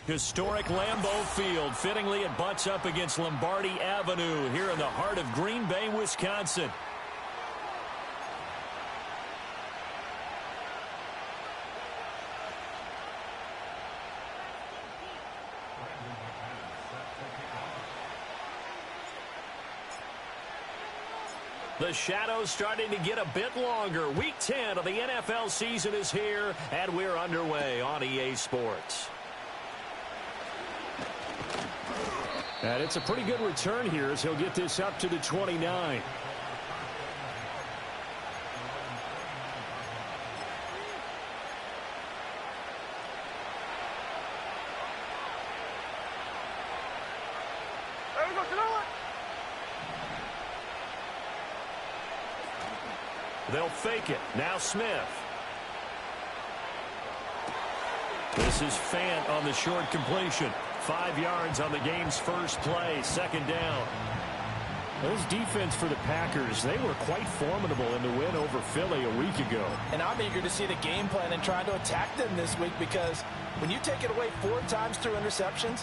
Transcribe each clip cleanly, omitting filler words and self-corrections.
Historic Lambeau Field. Fittingly, it butts up against Lombardi Avenue here in the heart of Green Bay, Wisconsin. The shadow's starting to get a bit longer. Week 10 of the NFL season is here, and we're underway on EA Sports. And it's a pretty good return here as he'll get this up to the 29. They'll fake it. Now Smith. This is Fant on the short completion. 5 yards on the game's first play. Second down. This defense for the Packers, they were quite formidable in the win over Philly a week ago. And I'm eager to see the game plan and try to attack them this week, because when you take it away 4 times through interceptions,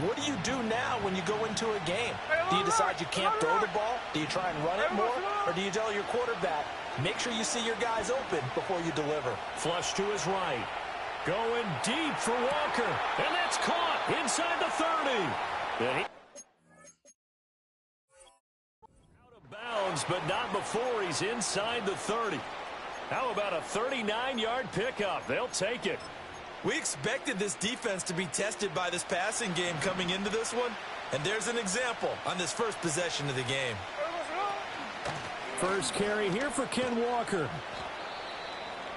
what do you do now when you go into a game? Do you decide you can't throw the ball? Do you try and run it more? Or do you tell your quarterback, make sure you see your guys open before you deliver? Flush to his right. Going deep for Walker. And that's caught inside the 30. Out of bounds, but not before he's inside the 30. How about a 39-yard pickup? They'll take it. We expected this defense to be tested by this passing game coming into this one, and there's an example on this first possession of the game. First carry here for Ken Walker.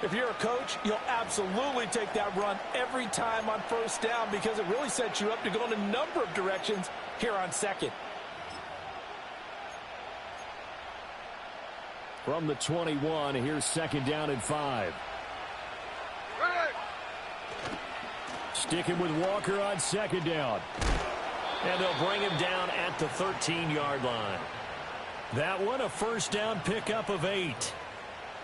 If you're a coach, you'll absolutely take that run every time on first down, because it really sets you up to go in a number of directions here on second. From the 21, here's second down and 5. Sticking with Walker on second down. And they'll bring him down at the 13-yard line. That one, a first down pickup of 8.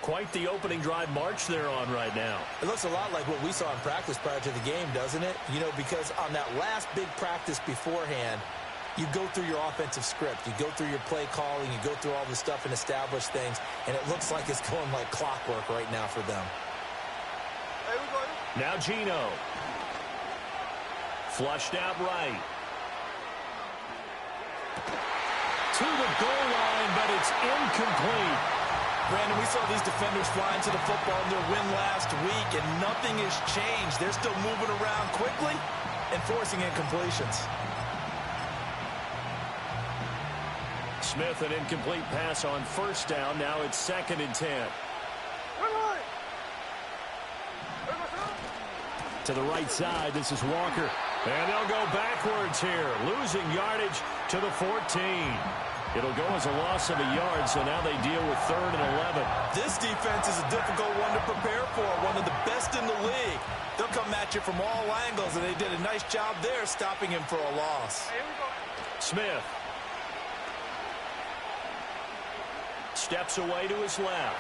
Quite the opening drive march they're on right now. It looks a lot like what we saw in practice prior to the game, doesn't it? You know, because on that last big practice beforehand, you go through your offensive script. You go through your play calling. You go through all this stuff and establish things. And it looks like it's going like clockwork right now for them. Now Geno. Flushed out right. To the goal line, but it's incomplete. Brandon, we saw these defenders flying to the football in their win last week, and nothing has changed. They're still moving around quickly and forcing incompletions. Smith, an incomplete pass on first down. Now it's second and 10. To the right side, this is Walker. And they'll go backwards here, losing yardage to the 14. It'll go as a loss of a yard, so now they deal with 3rd and 11. This defense is a difficult one to prepare for, one of the best in the league. They'll come at you from all angles, and they did a nice job there stopping him for a loss. Smith. Steps away to his left.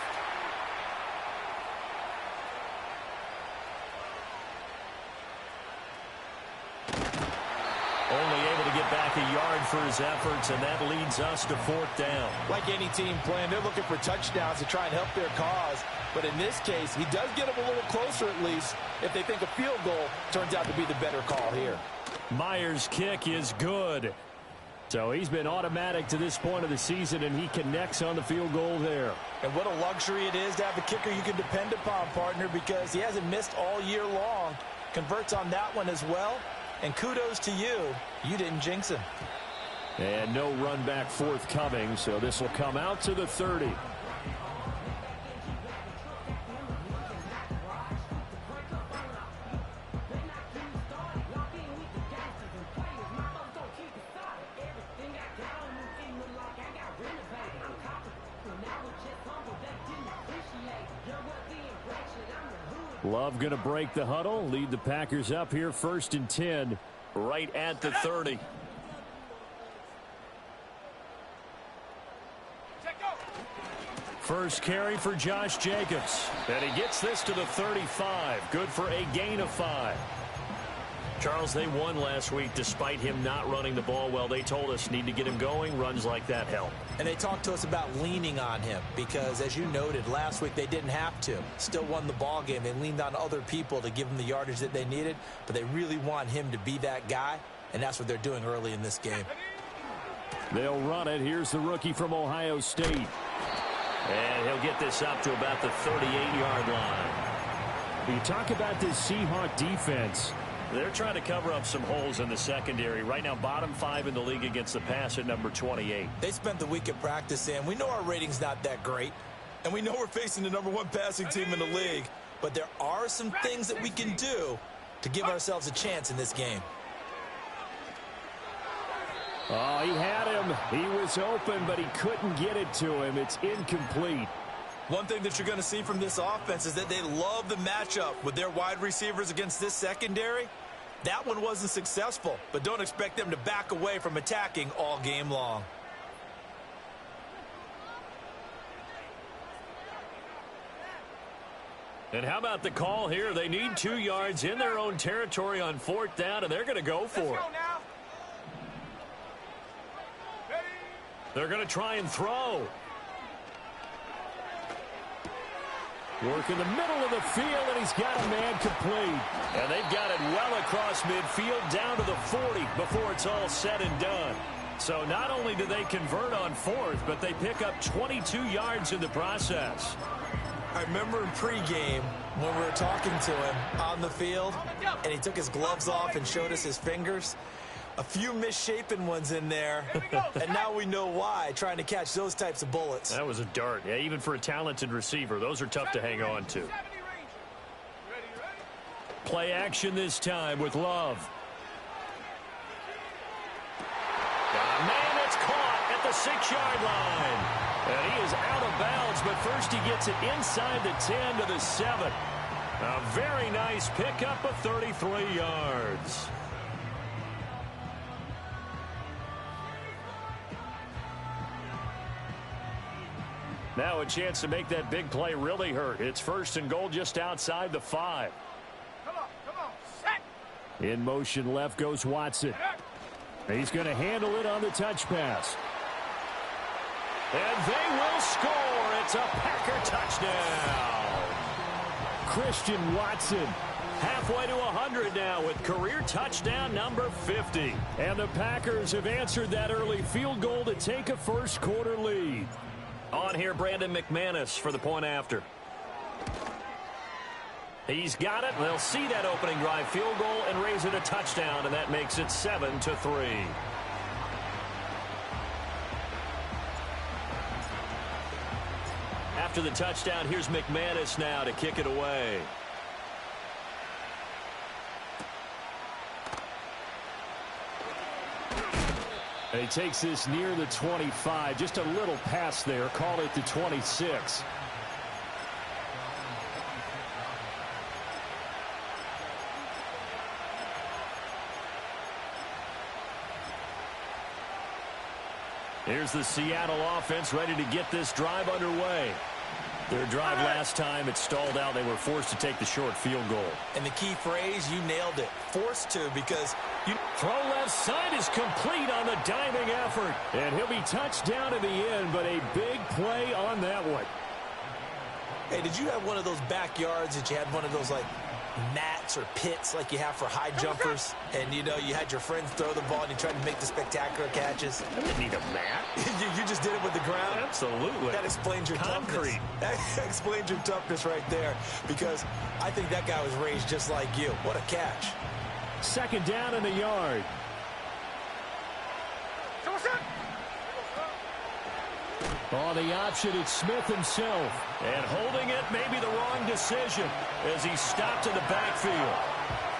Only able to get back a yard for his efforts, and that leads us to 4th down. Like any team playing, they're looking for touchdowns to try and help their cause. But in this case, he does get them a little closer at least if they think a field goal turns out to be the better call here. Myers' kick is good. So he's been automatic to this point of the season, and he connects on the field goal there. And what a luxury it is to have a kicker you can depend upon, partner, because he hasn't missed all year long. Converts on that one as well. And kudos to you. You didn't jinx him. And no run back forthcoming, so this will come out to the 30. Love going to break the huddle, lead the Packers up here 1st and 10, right at the 30. First carry for Josh Jacobs. And he gets this to the 35. Good for a gain of 5. Charles, they won last week despite him not running the ball well. They told us need to get him going. Runs like that help. And they talked to us about leaning on him because, as you noted, last week they didn't have to. Still won the ball game. They leaned on other people to give them the yardage that they needed, but they really want him to be that guy, and that's what they're doing early in this game. They'll run it. Here's the rookie from Ohio State. And he'll get this up to about the 38-yard line. You talk about this Seahawk defense. They're trying to cover up some holes in the secondary. Right now, bottom 5 in the league against the pass at number 28. They spent the week at practice, and we know our rating's not that great. And we know we're facing the number 1 passing team in the league. But there are some things that we can do to give ourselves a chance in this game. Oh, he had him. He was open, but he couldn't get it to him. It's incomplete. One thing that you're going to see from this offense is that they love the matchup with their wide receivers against this secondary. That one wasn't successful, but don't expect them to back away from attacking all game long. And how about the call here? They need 2 yards in their own territory on 4th down, and they're going to go for it. They're going to try and throw. Work in the middle of the field, and he's got a man complete. And they've got it well across midfield down to the 40 before it's all said and done. So not only do they convert on 4th, but they pick up 22 yards in the process. I remember in pregame when we were talking to him on the field, and he took his gloves off and showed us his fingers. A few misshapen ones in there, and now we know why, trying to catch those types of bullets. That was a dart. Yeah, even for a talented receiver, those are tough to hang on to. Play action this time with Love. Man, it's caught at the 6-yard line. And he is out of bounds, but first he gets it inside the 10 to the 7. A very nice pickup of 33 yards. Now a chance to make that big play really hurt. It's 1st and goal just outside the 5. Come on, set. In motion left goes Watson. He's going to handle it on the touch pass. And they will score. It's a Packer touchdown. Christian Watson halfway to 100 now with career touchdown number 50. And the Packers have answered that early field goal to take a first quarter lead. On here, Brandon McManus for the point after. He's got it. They'll see that opening drive field goal and raise it a touchdown, and that makes it 7-3. After the touchdown, here's McManus now to kick it away. And he takes this near the 25. Just a little pass there. Call it the 26. Here's the Seattle offense ready to get this drive underway. Their drive last time, it stalled out. They were forced to take the short field goal. And the key phrase, you nailed it. Forced to, because you throw left side is complete on the diving effort. And he'll be touched down in the end, but a big play on that one. Hey, did you have one of those backyards that you had one of those, like, mats or pits like you have for high jumpers? And, you know, you had your friends throw the ball and you tried to make the spectacular catches? I didn't need a mat. you just did it with the ground? Absolutely. That explains your concrete. Toughness. That explains your toughness right there, because I think that guy was raised just like you. What a catch. 2nd down in the yard. On the option, it's Smith himself. And holding it may be the wrong decision as he stopped in the backfield.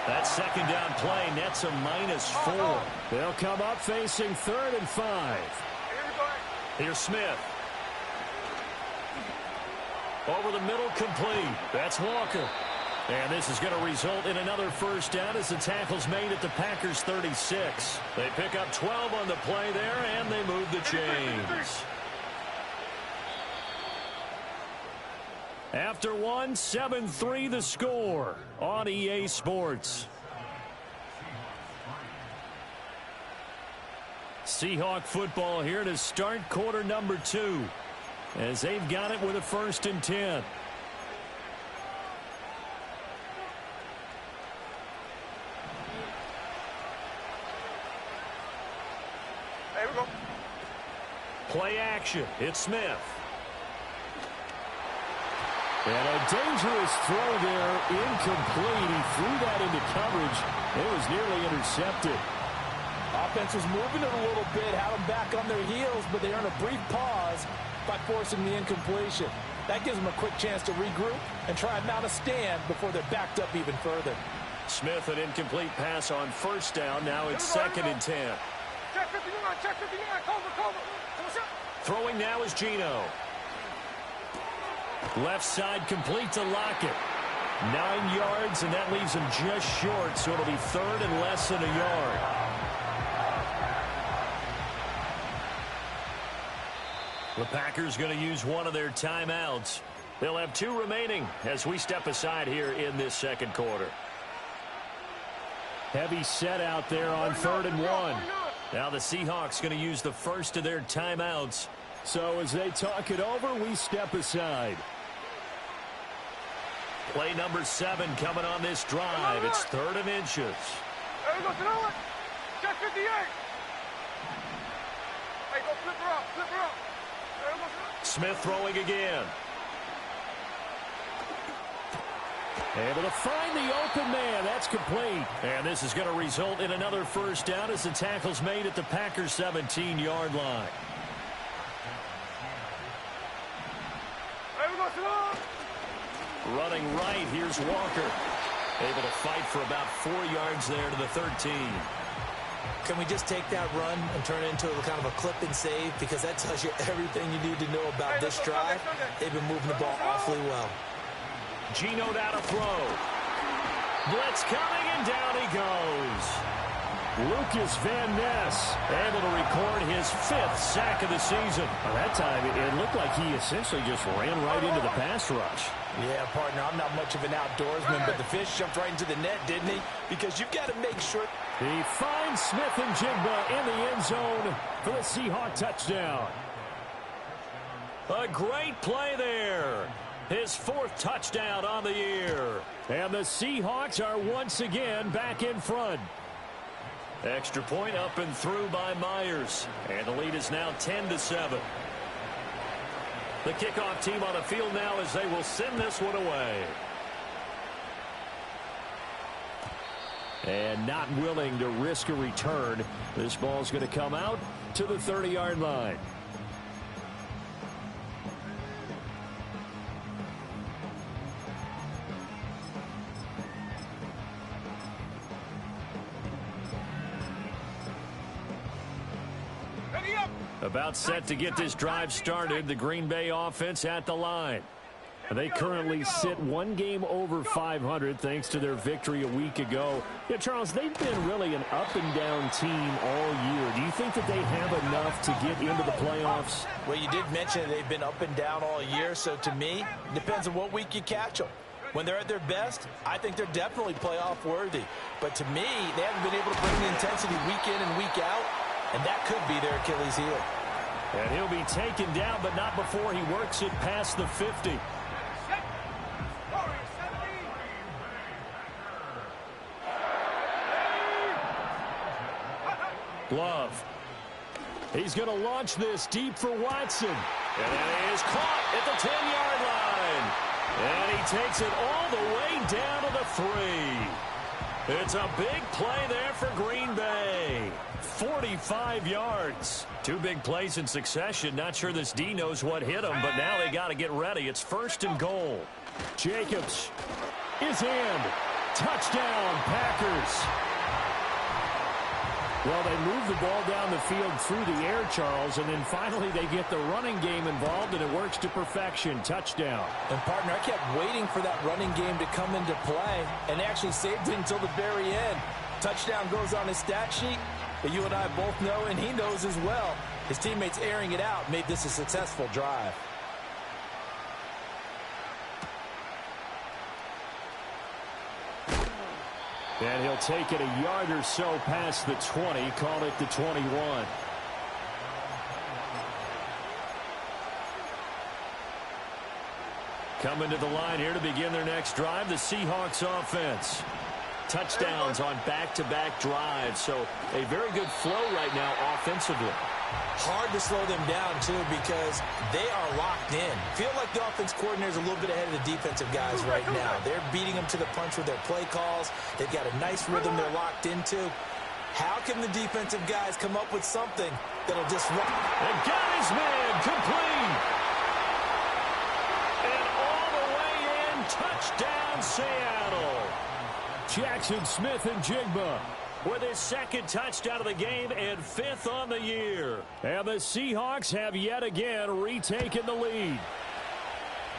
That 2nd down play nets a -4. They'll come up facing 3rd and 5. Here's Smith. Over the middle, complete. That's Walker. And this is going to result in another 1st down as the tackle's made at the Packers' 36. They pick up 12 on the play there, and they move the chains. After one, 7-3 the score on EA Sports. Seahawk football here to start quarter number 2 as they've got it with a 1st and 10. There we go. Play action. It's Smith. And a dangerous throw there, incomplete. He threw that into coverage. It was nearly intercepted. Offense was moving it a little bit, had them back on their heels, but they earned a brief pause by forcing the incompletion. That gives them a quick chance to regroup and try and mount a stand before they're backed up even further. Smith, an incomplete pass on 1st down. Now it's 2nd and 10. Check 59, check 59, cover. Throwing now is Geno. Left side complete to Lockett. 9 yards, and that leaves him just short, so it'll be 3rd and less than a yard. The Packers going to use one of their timeouts. They'll have 2 remaining as we step aside here in this 2nd quarter. Heavy set out there on 3rd and 1. Now the Seahawks going to use the first of their timeouts. So as they talk it over, we step aside. Play number 7 coming on this drive. It's 3rd and inches. There we go, throw it. Check 58. Hey, go flip her up, flip her up. There we go. Smith throwing again. Able to find the open man. That's complete. And this is going to result in another 1st down as the tackle's made at the Packers' 17-yard line. There we go, throw. Running right, here's Walker. Able to fight for about 4 yards there to the 13. Can we just take that run and turn it into kind of a clip and save? Because that tells you everything you need to know about this drive. They've been moving the ball awfully well. Geno down to throw. Blitz coming, and down he goes. Lucas Van Ness able to record his 5th sack of the season. By that time, it looked like he essentially just ran right into the pass rush. Yeah, partner, I'm not much of an outdoorsman, but the fish jumped right into the net, didn't he? Because you've got to make sure. He finds Smith and Jigba in the end zone for the Seahawk touchdown. A great play there. His 4th touchdown on the year. And the Seahawks are once again back in front. Extra point up and through by Myers. And the lead is now 10-7. The kickoff team on the field now as they will send this one away. And not willing to risk a return. This ball's going to come out to the 30-yard line. About set to get this drive started. The Green Bay offense at the line. They currently sit 1 game over 500 thanks to their victory a week ago. Yeah, Charles, they've been really an up-and-down team all year. Do you think that they have enough to get into the playoffs? Well, you did mention they've been up and down all year, so to me, it depends on what week you catch them. When they're at their best, I think they're definitely playoff worthy. But to me, they haven't been able to bring the intensity week in and week out, and that could be their Achilles heel. And he'll be taken down, but not before he works it past the 50. Love. He's going to launch this deep for Watson. And it is caught at the 10-yard line. And he takes it all the way down to the 3. It's a big play there for Green Bay. 45 yards. 2 big plays in succession. Not sure this D knows what hit him, but now they got to get ready. It's 1st and goal. Jacobs is in. Touchdown, Packers. Well, they move the ball down the field through the air, Charles, and then finally they get the running game involved, and it works to perfection. Touchdown. And, partner, I kept waiting for that running game to come into play and actually saved it until the very end. Touchdown goes on his stat sheet, but you and I both know, and he knows as well, his teammates airing it out made this a successful drive. And he'll take it a yard or so past the 20, call it the 21. Coming to the line here to begin their next drive, the Seahawks offense. Touchdowns on back-to-back drives, so a very good flow right now offensively. Hard to slow them down, too, because they are locked in. Feel like the offense coordinator is a little bit ahead of the defensive guys right now. They're beating them to the punch with their play calls. They've got a nice rhythm they're locked into. How can the defensive guys come up with something that'll disrupt? And got his man complete. And all the way in, touchdown Seattle. Jackson Smith and Jigba with his second touchdown of the game and fifth on the year. And the Seahawks have yet again retaken the lead.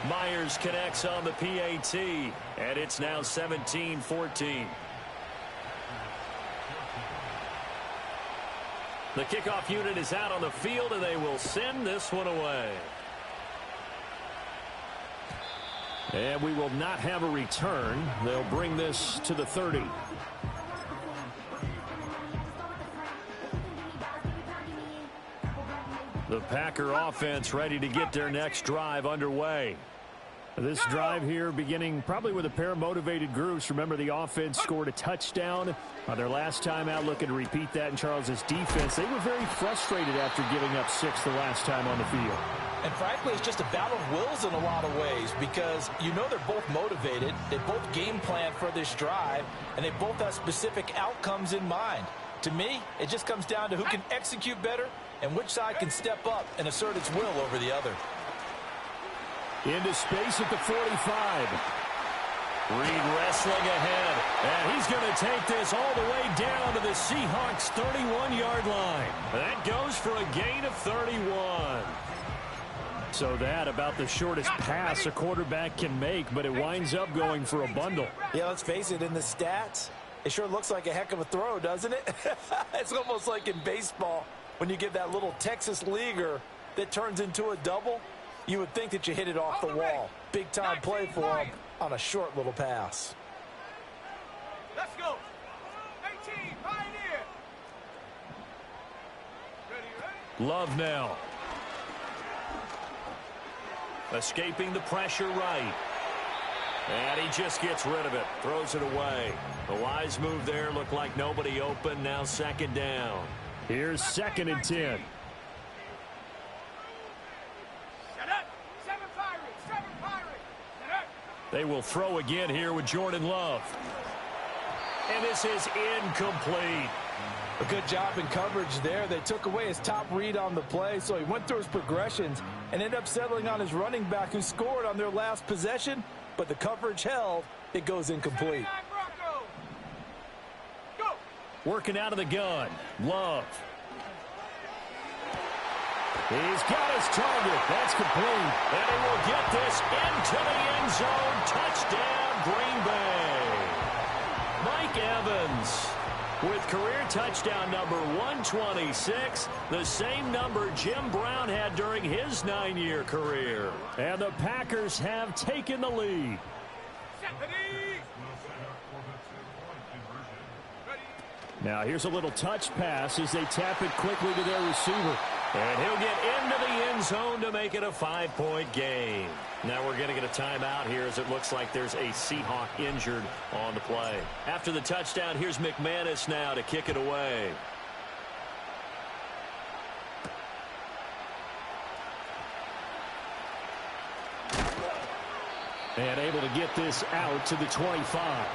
Myers connects on the PAT, and it's now 17-14. The kickoff unit is out on the field, and they will send this one away. And we will not have a return. They'll bring this to the 30. The Packer offense ready to get their next drive underway. This drive here beginning probably with a pair of motivated groups. Remember, the offense scored a touchdown on their last time out, looking to repeat that in Charles's defense. They were very frustrated after giving up 6 the last time on the field. And frankly, it's just a battle of wills in a lot of ways because you know they're both motivated. They both game plan for this drive, and they both have specific outcomes in mind. To me, it just comes down to who can execute better and which side can step up and assert its will over the other. Into space at the 45. Reed wrestling ahead. And he's going to take this all the way down to the Seahawks' 31-yard line. That goes for a gain of 31. So that about the shortest pass a quarterback can make, but it winds up going for a bundle. Yeah, let's face it, in the stats, it sure looks like a heck of a throw, doesn't it? It's almost like in baseball when you get that little Texas leaguer that turns into a double. You would think that you hit it off the wall. Big-time play for him on a short little pass. Let's go. 18, Pioneer. Ready? Love now. Escaping the pressure right. And he just gets rid of it. Throws it away. The wise move there. Looked like nobody open. Now second down. Here's 2nd and 10. They will throw again here with Jordan Love. And this is incomplete. A good job in coverage there. They took away his top read on the play, so he went through his progressions and ended up settling on his running back who scored on their last possession, but the coverage held. It goes incomplete. Working out of the gun. Love. He's got his target. That's complete. And he will get this into the end zone. Touchdown, Green Bay. Mike Evans with career touchdown number 126, the same number Jim Brown had during his 9-year career. And the Packers have taken the lead. Now here's a little touch pass as they tap it quickly to their receiver. And he'll get into the end zone to make it a 5-point game. Now we're going to get a timeout here as it looks like there's a Seahawk injured on the play. After the touchdown, here's McManus now to kick it away. And able to get this out to the 25.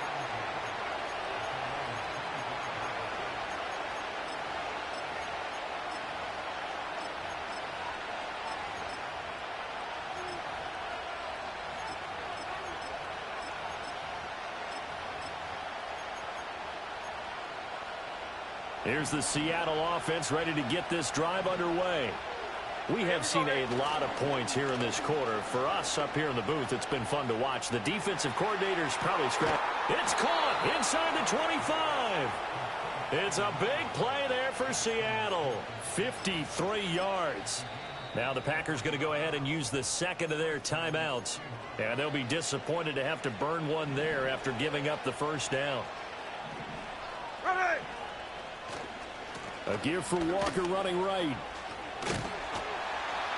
Here's the Seattle offense ready to get this drive underway. We have seen a lot of points here in this quarter. For us up here in the booth, it's been fun to watch. The defensive coordinator's probably scrapped. It's caught inside the 25. It's a big play there for Seattle. 53 yards. Now the Packers going to go ahead and use the second of their timeouts. And they'll be disappointed to have to burn one there after giving up the first down. Ready. A give for Walker running right.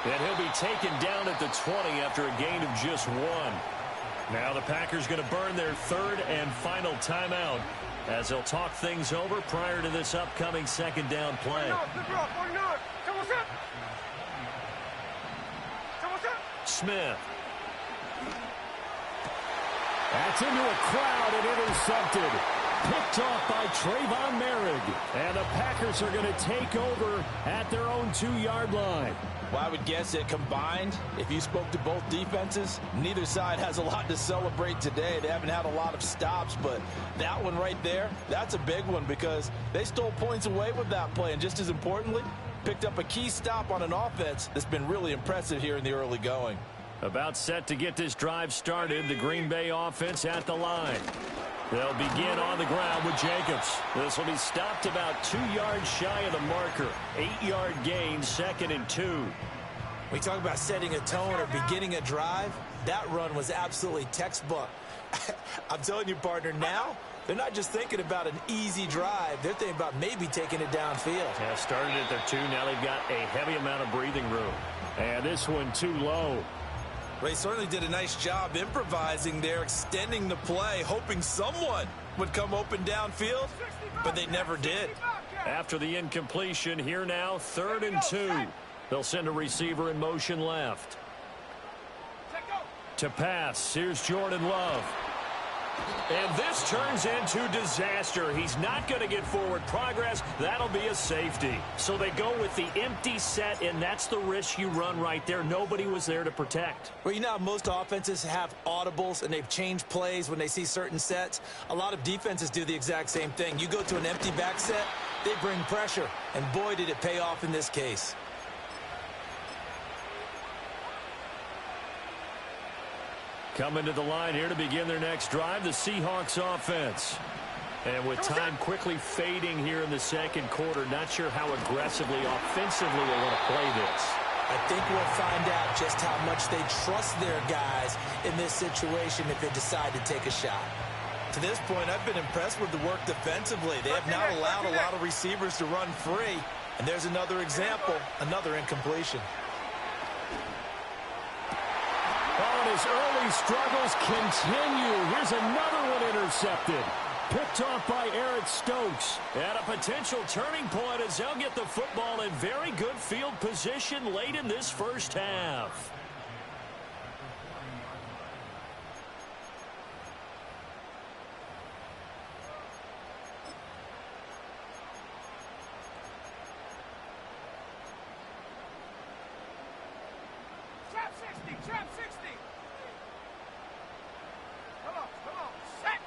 And he'll be taken down at the 20 after a gain of just 1. Now the Packers going to burn their third and final timeout as they'll talk things over prior to this upcoming second down play. Smith. That's into a crowd and intercepted. Picked off by Trayvon Merrick. And the Packers are going to take over at their own 2-yard line. Well, I would guess that combined, if you spoke to both defenses, neither side has a lot to celebrate today. They haven't had a lot of stops, but that one right there, that's a big one because they stole points away with that play. And just as importantly, picked up a key stop on an offense that's been really impressive here in the early going. About set to get this drive started, the Green Bay offense at the line. They'll begin on the ground with Jacobs. This will be stopped about 2 yards shy of the marker. 8-yard gain, 2nd and 2. We talk about setting a tone or beginning a drive. That run was absolutely textbook. I'm telling you, partner, now they're not just thinking about an easy drive. They're thinking about maybe taking it downfield. Yeah, started at their 2. Now they've got a heavy amount of breathing room. And this one too low. They certainly did a nice job improvising there, extending the play, hoping someone would come open downfield, but they never did. After the incompletion, here now, 3rd and 2. They'll send a receiver in motion left. To pass, here's Jordan Love. And this turns into disaster. He's not going to get forward progress. That'll be a safety. So they go with the empty set, and that's the risk you run right there. Nobody was there to protect. Well, you know how most offenses have audibles, and they've changed plays when they see certain sets. A lot of defenses do the exact same thing. You go to an empty back set, they bring pressure, and boy, did it pay off in this case. Coming to the line here to begin their next drive, the Seahawks offense. And with time quickly fading here in the second quarter, not sure how aggressively, offensively they want to play this. I think we'll find out just how much they trust their guys in this situation if they decide to take a shot. To this point, I've been impressed with the work defensively. They have not allowed a lot of receivers to run free. And there's another example, another incompletion. Oh, and his early struggles continue. Here's another one intercepted. Picked off by Eric Stokes. And a potential turning point as they'll get the football in very good field position late in this first half. Trap 60. Come on, set.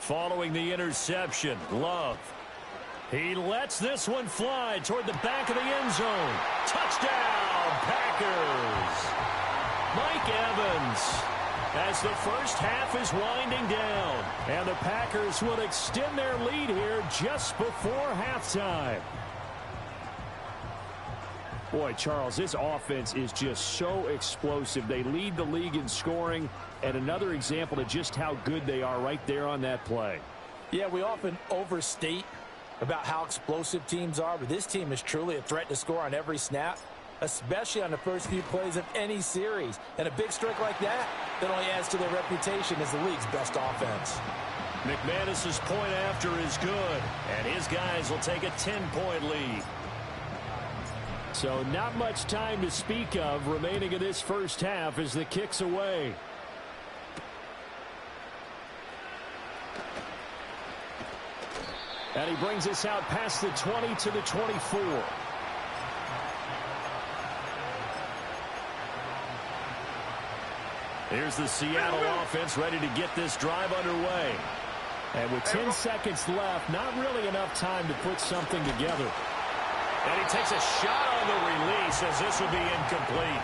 Following the interception, Love. He lets this one fly toward the back of the end zone. Touchdown, Packers. Mike Evans, as the first half is winding down. And the Packers will extend their lead here just before halftime. Boy, Charles, this offense is just so explosive. They lead the league in scoring, and another example of just how good they are right there on that play. Yeah, we often overstate about how explosive teams are, but this team is truly a threat to score on every snap, especially on the first few plays of any series. And a big streak like that only adds to their reputation as the league's best offense. McManus's point after is good, and his guys will take a 10-point lead. So not much time to speak of remaining in this first half as the kick's away. And he brings us out past the 20 to the 24. Here's the Seattle offense ready to get this drive underway. And with 10 seconds left, not really enough time to put something together. And he takes a shot on the release as this will be incomplete.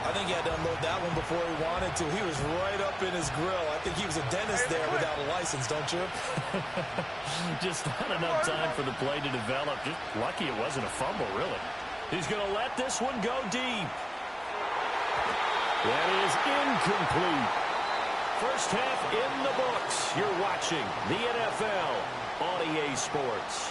I think he had to unload that one before he wanted to. He was right up in his grill. I think he was a dentist there without a license, don't you? Just not enough time for the play to develop. Just lucky it wasn't a fumble, really. He's going to let this one go deep. That is incomplete. First half in the books. You're watching the NFL on EA Sports.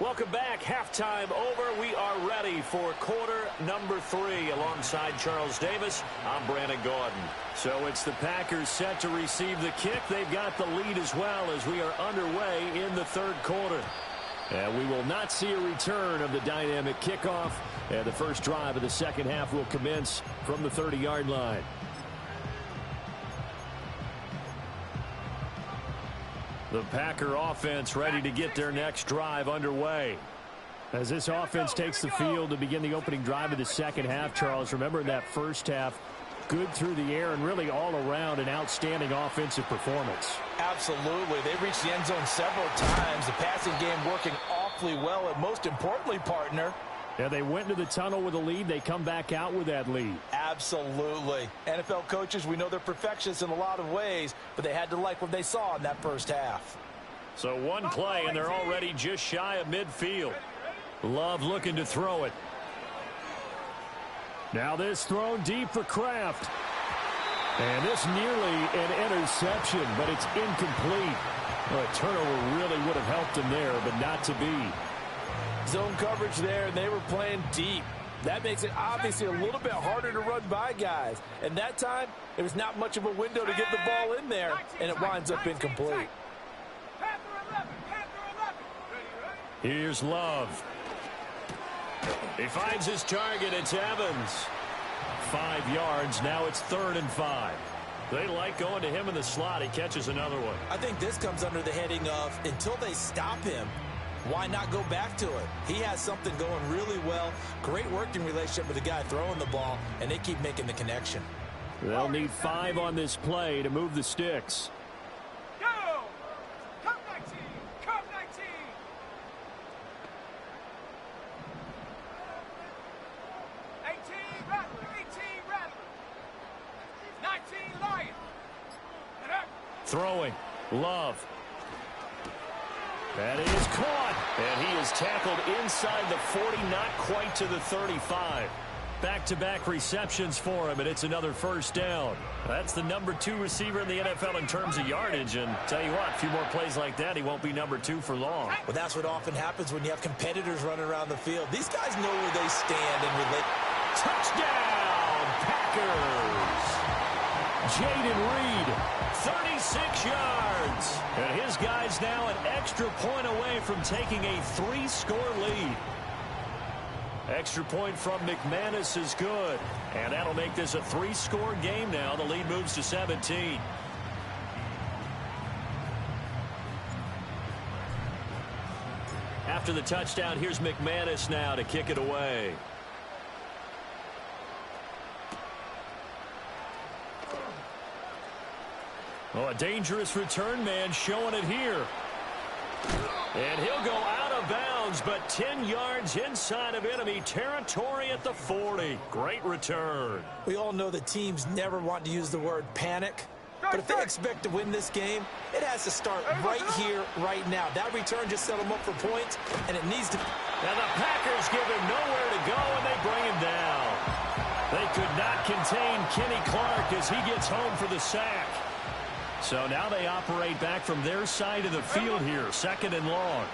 Welcome back. Halftime over. We are ready for quarter number 3. Alongside Charles Davis, I'm Brandon Gordon. So it's the Packers set to receive the kick. They've got the lead as well as we are underway in the third quarter. And we will not see a return of the dynamic kickoff. And the first drive of the second half will commence from the 30-yard line. The Packer offense ready to get their next drive underway. As this offense takes the field to begin the opening drive of the second half, Charles, remember in that first half, good through the air and really all around an outstanding offensive performance. Absolutely. They've reached the end zone several times. The passing game working awfully well, and most importantly, partner, yeah, they went into the tunnel with a lead. They come back out with that lead. Absolutely. NFL coaches, we know they're perfectionists in a lot of ways, but they had to like what they saw in that first half. So one play, and they're already just shy of midfield. Love looking to throw it. Now this thrown deep for Kraft. And this nearly an interception, but it's incomplete. Well, a turnover really would have helped him there, but not to be. Zone coverage there, and they were playing deep. That makes it obviously a little bit harder to run by guys. And that time, there was not much of a window to get the ball in there, and it winds up incomplete. Here's Love. He finds his target. It's Evans. 5 yards. Now it's 3rd and 5. They like going to him in the slot. He catches another one. I think this comes under the heading of until they stop him, why not go back to it? He has something going really well. Great working relationship with the guy throwing the ball, and they keep making the connection. They'll need 5 on this play to move the sticks. Go! Come 19! Come 19! 18 Rattler! 18 Rattler! 19 Lion! Throwing. Love. That is caught. And he is tackled inside the 40, not quite to the 35. Back-to-back receptions for him, and it's another first down. That's the number 2 receiver in the NFL in terms of yardage. And tell you what, a few more plays like that, he won't be number 2 for long. Well, that's what often happens when you have competitors running around the field. These guys know where they stand and relate. Touchdown, Packers! Jaden Reed, 36 yards. And his guy's now an extra point away from taking a 3-score lead. Extra point from McManus is good. And that'll make this a 3-score game now. The lead moves to 17. After the touchdown, here's McManus now to kick it away. Oh, a dangerous return man showing it here. And he'll go out of bounds, but 10 yards inside of enemy territory at the 40. Great return. We all know that teams never want to use the word panic. But if they expect to win this game, it has to start right here, right now. That return just set them up for points, and it needs to. And the Packers give him nowhere to go, and they bring him down. They could not contain Kenny Clark as he gets home for the sack. So now they operate back from their side of the field here, 2nd and long.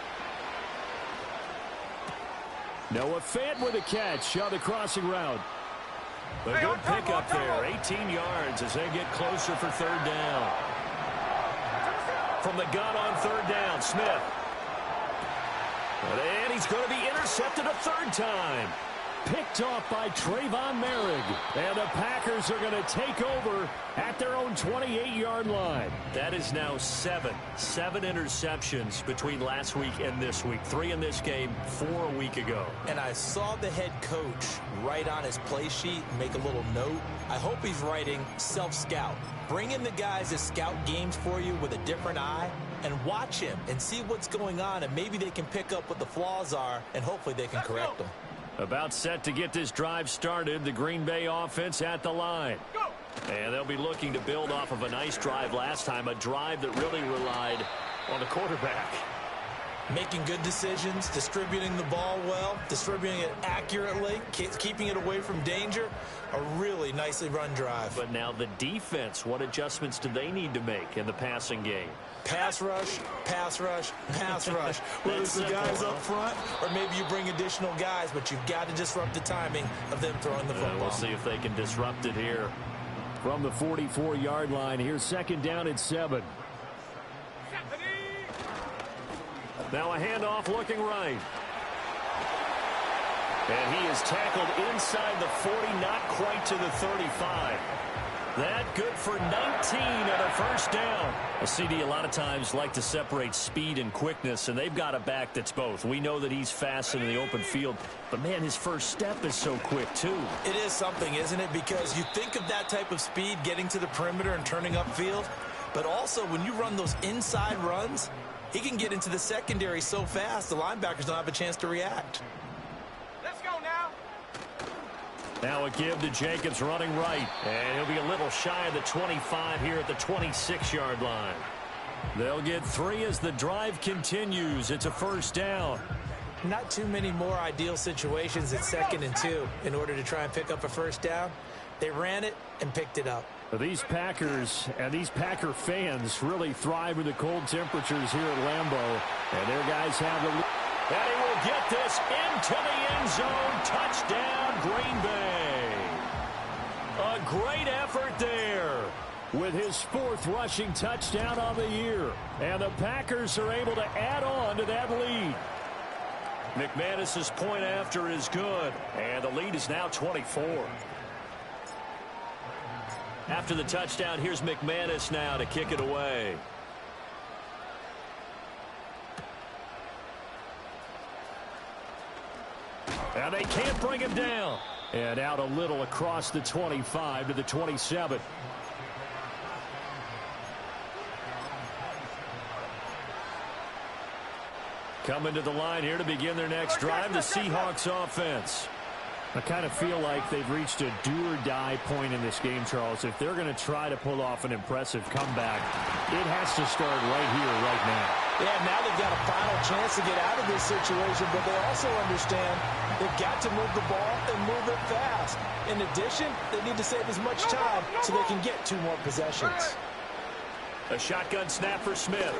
Noah Fant with a catch on the crossing route. A good pickup there, 18 yards as they get closer for 3rd down. From the gun on 3rd down, Smith. And he's going to be intercepted a 3rd time. Picked off by Trayvon Merrick. And the Packers are going to take over at their own 28-yard line. That is now 7 interceptions between last week and this week. 3 in this game, 4 a week ago. And I saw the head coach write on his play sheet and make a little note. I hope he's writing self-scout. Bring in the guys that scout games for you with a different eye and watch him and see what's going on, and maybe they can pick up what the flaws are, and hopefully they can correct them. About set to get this drive started, the Green Bay offense at the line. And they'll be looking to build off of a nice drive last time, a drive that really relied on the quarterback. Making good decisions, distributing the ball well, distributing it accurately, keeping it away from danger. A really nicely run drive. But now the defense, what adjustments do they need to make in the passing game? Pass rush, pass rush, pass rush. Whether it's the guys up front or maybe you bring additional guys, but you've got to disrupt the timing of them throwing the football. We'll see if they can disrupt it here. From the 44-yard line, here's second down at 7. Now a handoff looking right. And he is tackled inside the 40, not quite to the 35. That good for 19 and a first down. A CD a lot of times like to separate speed and quickness, and they've got a back that's both. We know that he's fast in the open field, but, man, his first step is so quick, too. It is something, isn't it? Because you think of that type of speed getting to the perimeter and turning upfield, but also when you run those inside runs, he can get into the secondary so fast the linebackers don't have a chance to react. Let's go now. Now a give to Jacobs running right. And he'll be a little shy of the 25 here at the 26-yard line. They'll get 3 as the drive continues. It's a first down. Not too many more ideal situations at 2nd and 2 in order to try and pick up a first down. They ran it and picked it up. These Packers and these Packer fans really thrive with the cold temperatures here at Lambeau. And their guys have the... And he will get this into the end zone. Touchdown, Green Bay. A great effort there. With his 4th rushing touchdown on the year. And the Packers are able to add on to that lead. McManus's point after is good. And the lead is now 24. After the touchdown, here's McManus now to kick it away. And they can't bring him down. And out a little across the 25 to the 27. Coming to the line here to begin their next drive, the Seahawks offense. I kind of feel like they've reached a do-or-die point in this game, Charles. If they're going to try to pull off an impressive comeback, it has to start right here, right now. Yeah, now they've got a final chance to get out of this situation, but they also understand they've got to move the ball and move it fast. In addition, they need to save as much time so they can get 2 more possessions. A shotgun snap for Smith.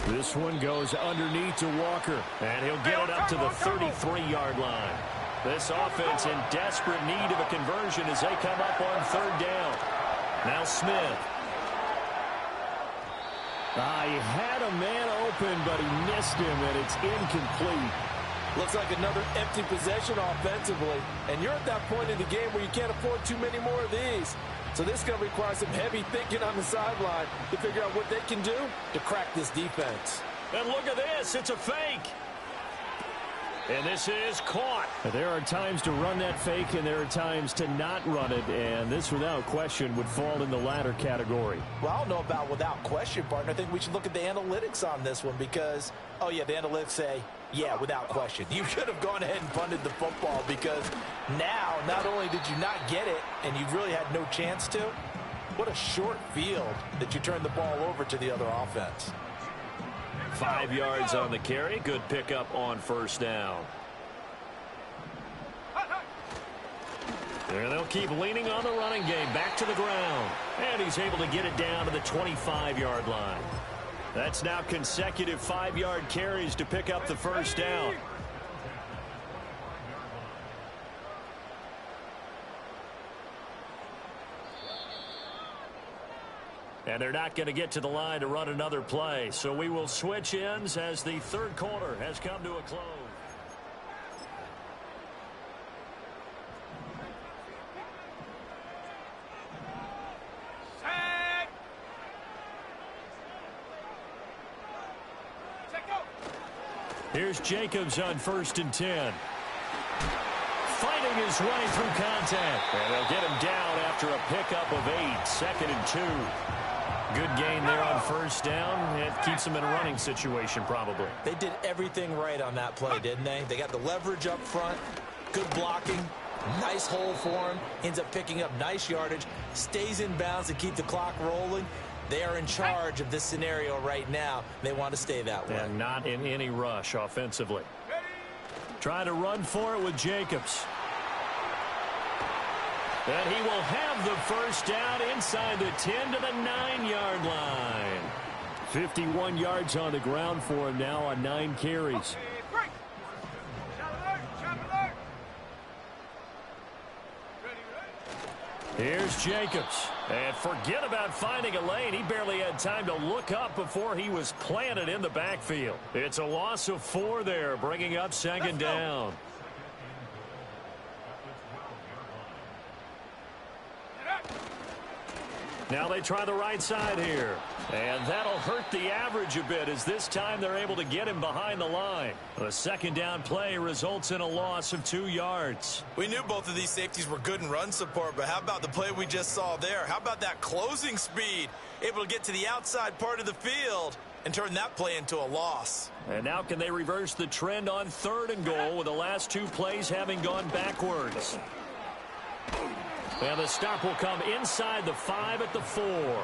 This one goes underneath to Walker. And he'll get it up to the 33-yard line. This offense in desperate need of a conversion as they come up on 3rd down. Now Smith. He had a man open, but he missed him, and it's incomplete. Looks like another empty possession offensively. And you're at that point in the game where you can't afford too many more of these. So this is going to require some heavy thinking on the sideline to figure out what they can do to crack this defense. And look at this. It's a fake. And this is caught. There are times to run that fake, and there are times to not run it. And this, without question, would fall in the latter category. Well, I don't know about without question, partner. I think we should look at the analytics on this one because, oh, yeah, the analytics say, yeah, without question. You should have gone ahead and punted the football because now, not only did you not get it and you really had no chance to, what a short field that you turned the ball over to the other offense. 5 yards on the carry. Good pickup on first down. And they'll keep leaning on the running game. Back to the ground. And he's able to get it down to the 25-yard line. That's now consecutive 5-yard carries to pick up the first down. And they're not going to get to the line to run another play. So we will switch ends as the 3rd quarter has come to a close. Here's Jacobs on 1st and 10. Fighting his way through contact. And they'll get him down after a pickup of 8. 2nd and 2. Good gain there on first down. It keeps them in a running situation probably. They did everything right on that play, didn't they? They got the leverage up front, good blocking, nice hole for him, ends up picking up nice yardage, stays in bounds to keep the clock rolling. They are in charge of this scenario right now. They want to stay that way. And not in any rush offensively. Trying to run for it with Jacobs. And he will have the first down inside the 10 to the 9-yard line. 51 yards on the ground for him now on 9 carries. Here's Jacobs. And forget about finding a lane. He barely had time to look up before he was planted in the backfield. It's a loss of 4 there, bringing up second down. Now they try the right side here. And that'll hurt the average a bit as this time they're able to get him behind the line. The second down play results in a loss of 2 yards. We knew both of these safeties were good in run support, but how about the play we just saw there? How about that closing speed? Able to get to the outside part of the field and turn that play into a loss. And now can they reverse the trend on 3rd and goal with the last 2 plays having gone backwards? And the stop will come inside the 5 at the 4.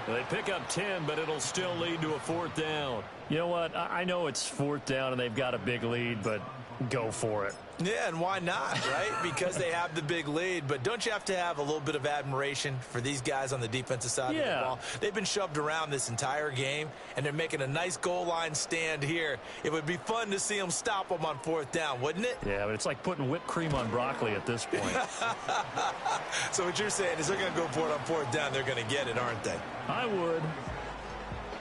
They pick up 10, but it'll still lead to a 4th down. You know what? I know it's 4th down and they've got a big lead, but go for it. Yeah, and why not, right? Because they have the big lead. But don't you have to have a little bit of admiration for these guys on the defensive side of the ball? They've been shoved around this entire game, and they're making a nice goal line stand here. It would be fun to see them stop them on 4th down, wouldn't it? Yeah, but it's like putting whipped cream on broccoli at this point. So what you're saying is they're going to go for it on 4th down. They're going to get it, aren't they? I would.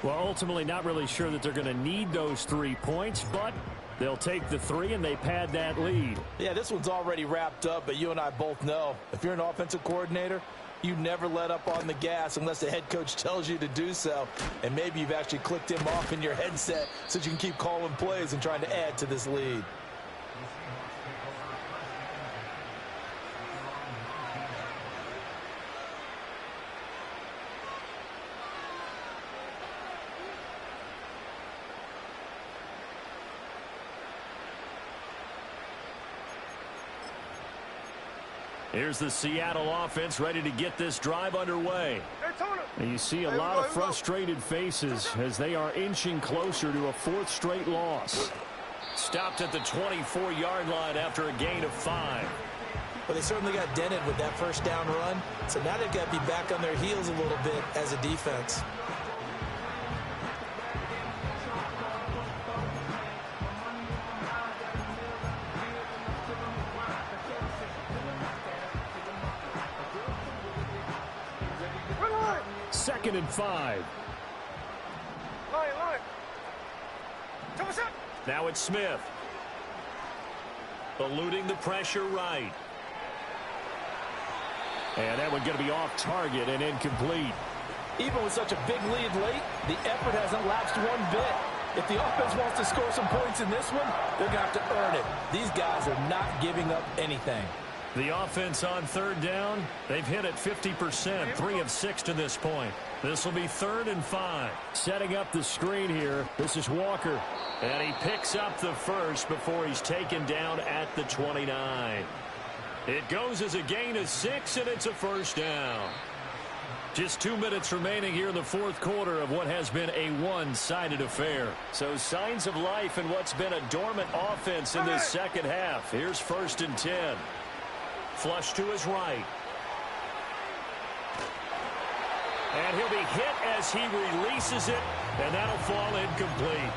Well, ultimately not really sure that they're going to need those 3 points, but they'll take the 3 and they pad that lead. Yeah, this one's already wrapped up, but you and I both know if you're an offensive coordinator, you never let up on the gas unless the head coach tells you to do so. And maybe you've actually clicked him off in your headset so you can keep calling plays and trying to add to this lead. Here's the Seattle offense ready to get this drive underway. And you see a lot of frustrated faces as they are inching closer to a 4th straight loss. Stopped at the 24-yard line after a gain of 5. Well, they certainly got dented with that first down run. So now they've got to be back on their heels a little bit as a defense. Second and 5. Now it's Smith. Eluding the pressure right. And that one's going to be off target and incomplete. Even with such a big lead late, the effort hasn't lapsed one bit. If the offense wants to score some points in this one, they're going to have to earn it. These guys are not giving up anything. The offense on 3rd down, they've hit it 50%, 3 of 6 to this point. This will be 3rd and 5. Setting up the screen here, this is Walker. And he picks up the first before he's taken down at the 29. It goes as a gain of 6, and it's a 1st down. Just 2 minutes remaining here in the 4th quarter of what has been a one-sided affair. So signs of life in what's been a dormant offense in this second half. Here's 1st and 10. Flush to his right. And he'll be hit as he releases it, and that'll fall incomplete.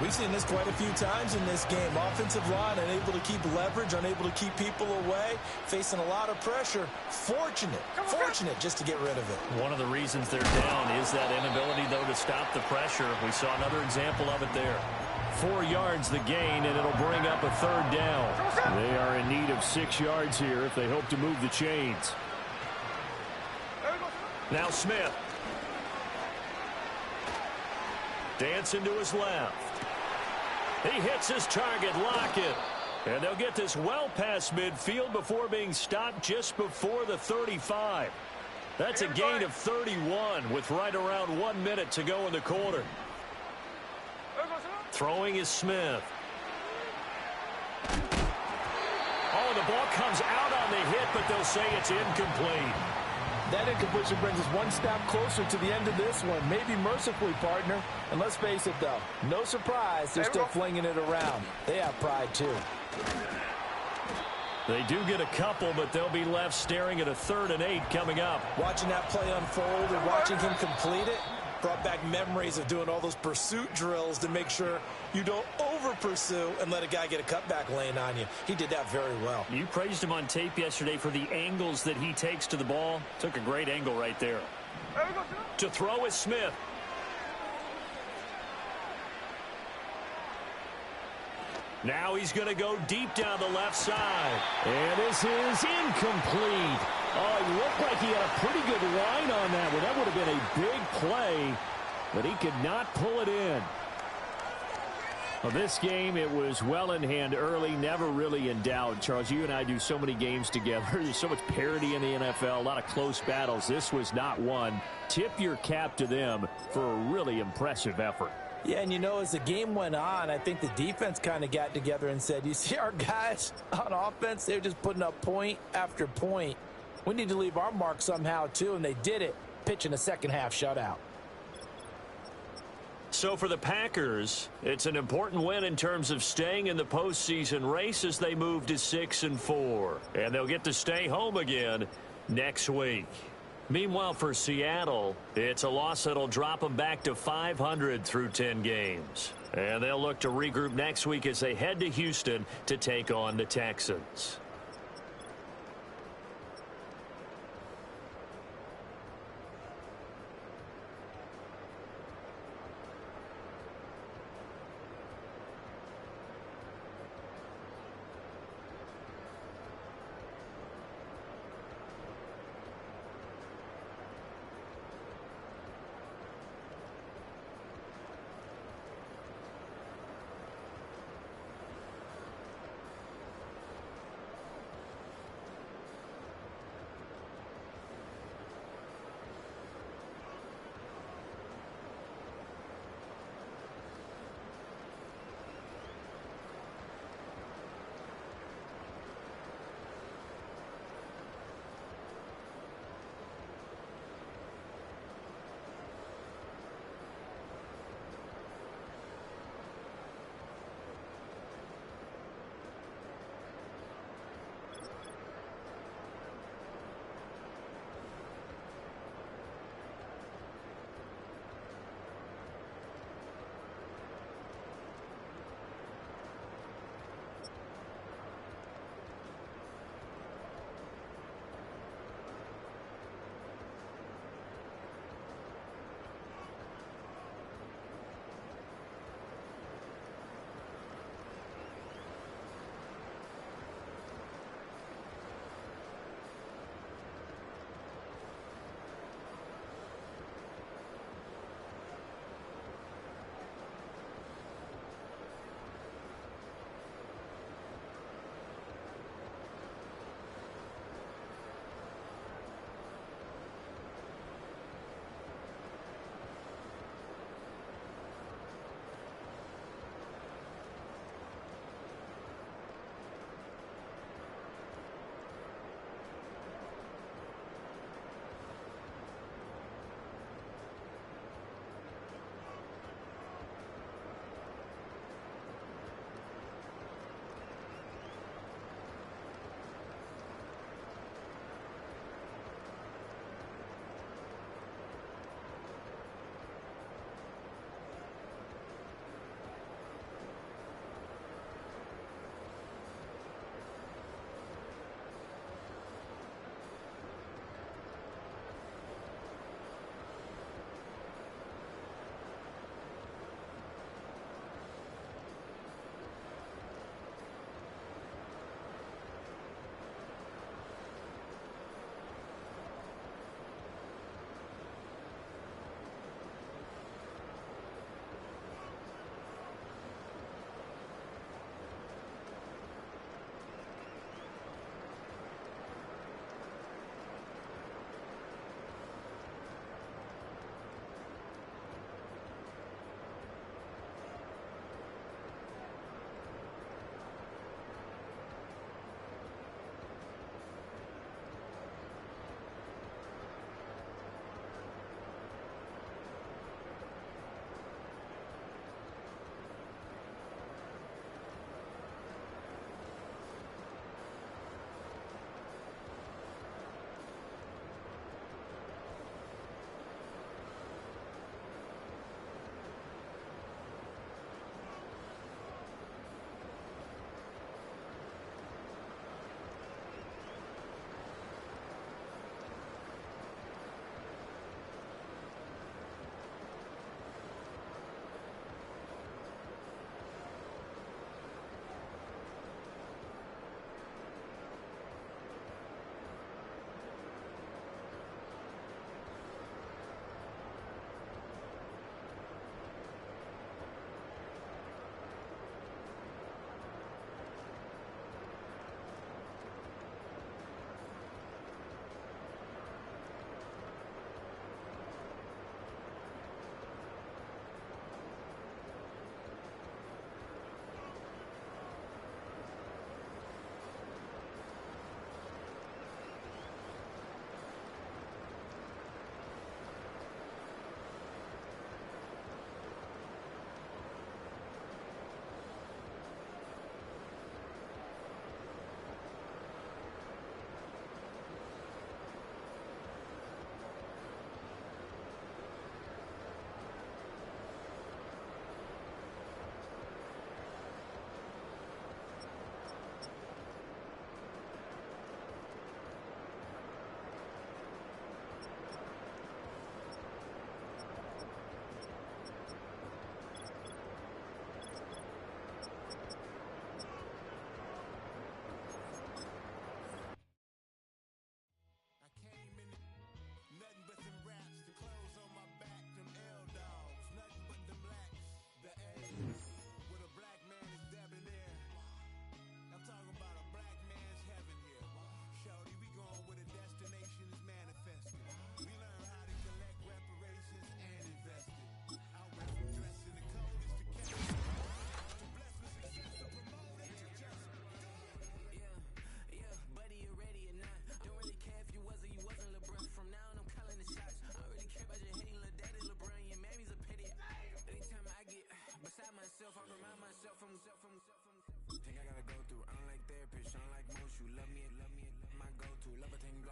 We've seen this quite a few times in this game. Offensive line unable to keep leverage, unable to keep people away, facing a lot of pressure. Fortunate just to get rid of it. One of the reasons they're down is that inability, though, to stop the pressure. We saw another example of it there. 4 yards the gain, and it'll bring up a 3rd down. They are in need of 6 yards here if they hope to move the chains. Now Smith. Dancing to his left. He hits his target, Lockett. And they'll get this well past midfield before being stopped just before the 35. That's a gain of 31 with right around 1 minute to go in the quarter. Throwing is Smith. Oh, the ball comes out on the hit, but they'll say it's incomplete. That incompletion brings us one step closer to the end of this one. Maybe mercifully, partner. And let's face it, though, no surprise, they're still flinging it around. They have pride, too. They do get a couple, but they'll be left staring at a 3rd and 8 coming up. Watching that play unfold and watching him complete it brought back memories of doing all those pursuit drills to make sure you don't over-pursue and let a guy get a cutback lane on you. He did that very well. You praised him on tape yesterday for the angles that he takes to the ball. Took a great angle right there. To throw is Smith. Now he's going to go deep down the left side. And this is incomplete. Oh, it looked like he had a pretty good line on that one. That would have been a big play, but he could not pull it in. Well, this game, it was well in hand early, never really in doubt. Charles, you and I do so many games together. There's so much parity in the NFL, a lot of close battles. This was not one. Tip your cap to them for a really impressive effort. Yeah, and you know, as the game went on, I think the defense kind of got together and said, you see our guys on offense, they're just putting up point after point. We need to leave our mark somehow, too, and they did it, pitching a second-half shutout. So for the Packers, it's an important win in terms of staying in the postseason race as they move to 6-4. And they'll get to stay home again next week. Meanwhile, for Seattle, it's a loss that'll drop them back to 500 through 10 games. And they'll look to regroup next week as they head to Houston to take on the Texans.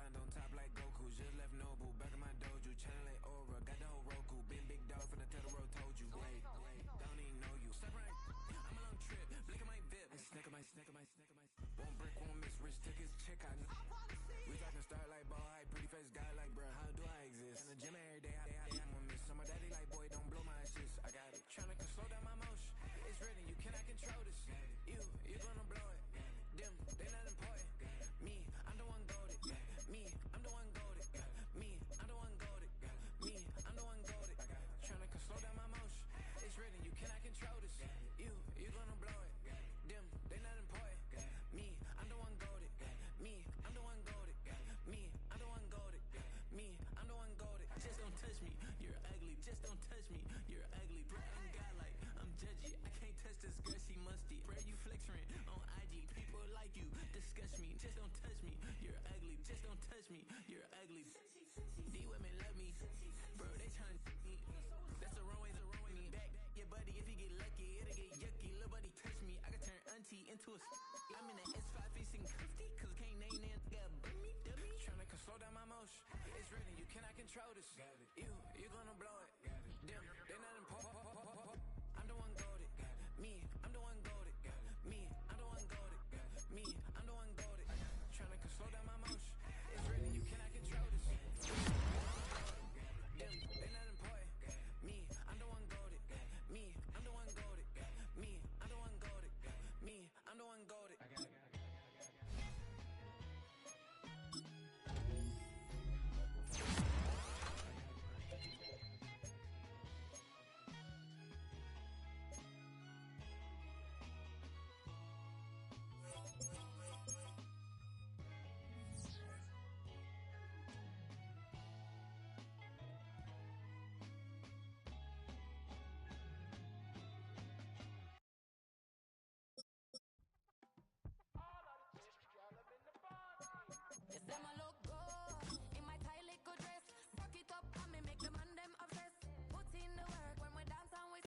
mind on top like Goku. Just left Nobu, back in my dojo. Channel like Aura, got the whole Roku. Big dog from the Tedero told you. Wait, don't even know you. Step right, I'm a long trip. Blick at my VIP. Snicker my. Won't break, won't miss. Rich took his chick out. We talking start like ball high, pretty face guy like bruh. How do I exist? In the gym every day, I'm gonna miss. Some of daddy like boy, don't blow my assist. I got it. Tryna slow down my motion. It's written, you cannot control this. You gonna blow it. Them, they not important. Me, I'm the one goated. Me, I'm the one goated. Me, I'm the one goated. Me, I'm the one goated. Tryna slow down my motion. It's written, you cannot control this. You gonna blow it. Them, they not important. Me, I'm the one goated. Me, I'm the one goated. Me, I'm the one goated. Me, I'm the one goated. Just don't touch me, you're ugly. Just don't touch me, you're ugly. Bro, I'm godlike, I'm judgy. I can't touch this girl, she musty. Bro, you flexing on IG. People like you disgust me. Just don't touch me, you're ugly. Just don't touch me, you're ugly. These women love me, bro. They tryna me. That's the wrong way, me back. Your buddy, if he get lucky, it'll get yucky. Little buddy touch me, I can turn auntie into a. I'm in the S5 facing cuffy, cause I can't name that. Got me, dummy. Tryna slow down my motion. It's written, you cannot control this. You gonna blow